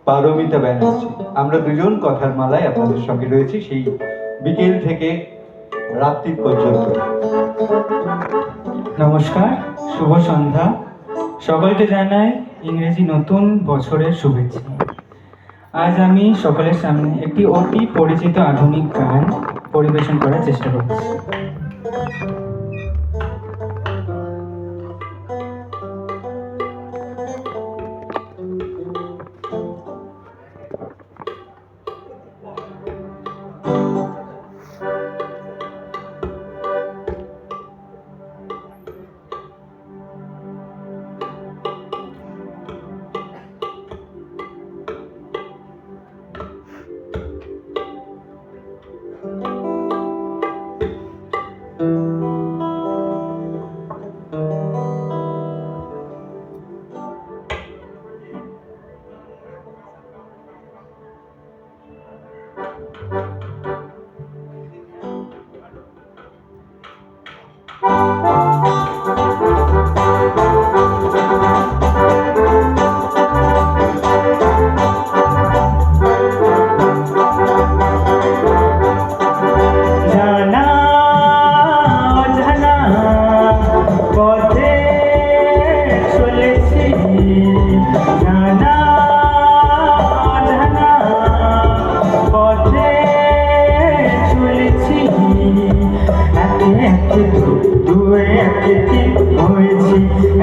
পারমিতা ব্যানার্জি। আমরা দুজন কথার মালায় আপনাদের সঙ্গে রয়েছি সেই বিকেল থেকে রাত্রি পর্যন্ত। নমস্কার, শুভ সন্ধ্যা। সকলকে জানাই ইংরেজি নতুন বছরের শুভেচ্ছা। আজ আমি সকলের সামনে একটি অতি পরিচিত আধুনিক গান পরিবেশন করার চেষ্টা করছি।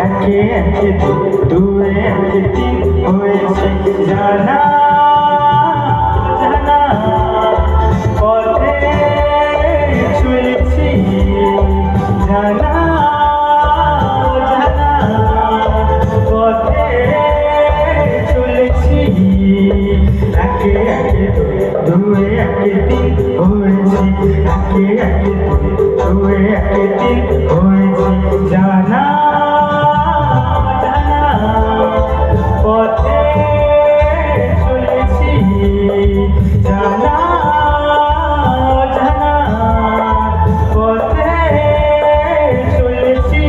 একে একে দুয়ে একে তিন হয়েছে জানা জানা পথে চলেছি জানা জানা পথে চলেছি একে একে দুয়ে একে তিন হয়েছি একে একে দুয়ে একে তিন হয়েছি জানা পথে চলেছি জানা জানা পথে চলেছি।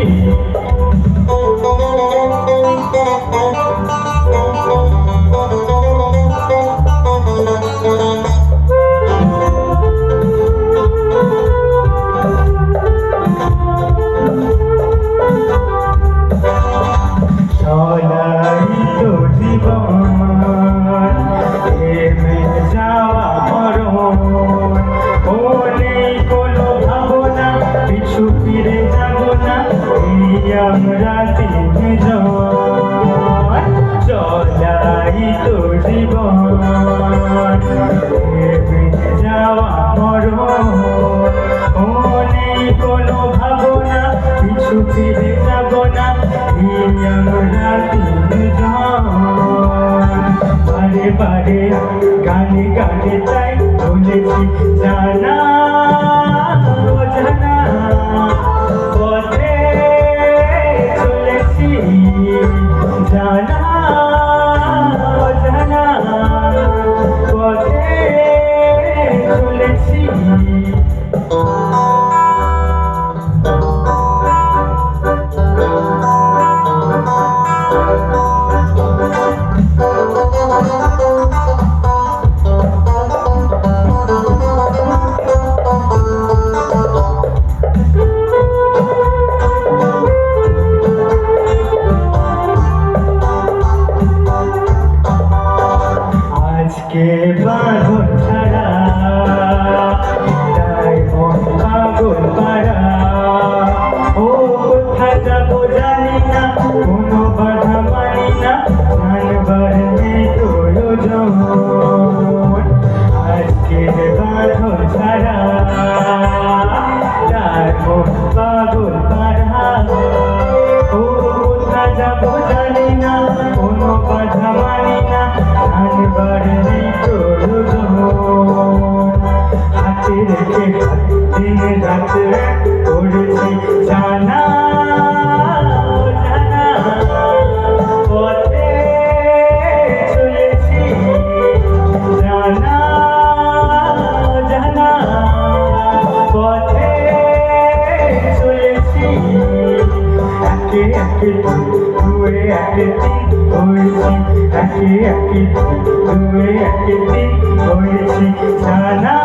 আমরা তিনজন চলাই তো জীবন যাওয়া মরণ ও নেই কোনো ভাবনা পিছু ফিরে যাব না আমরা তিনজন বারে বারে গানে গানে তাই বলেছি জানা জানা পথে জানা জানা পথে চলেছি। আজকে বাঁধন ছাড়া তাই মন পাগল পাড়া ও কোথায় যাবো জানি না কোনো বাধা মানি না জানবার নেই প্রয়োজন আজকে বাঁধন ছাড়া তাই মন পাগল পাড়া ও কোথায় যাবো জানি না কোনো বাধা মানি না জানবার নেই একদিন হয়েছি জানা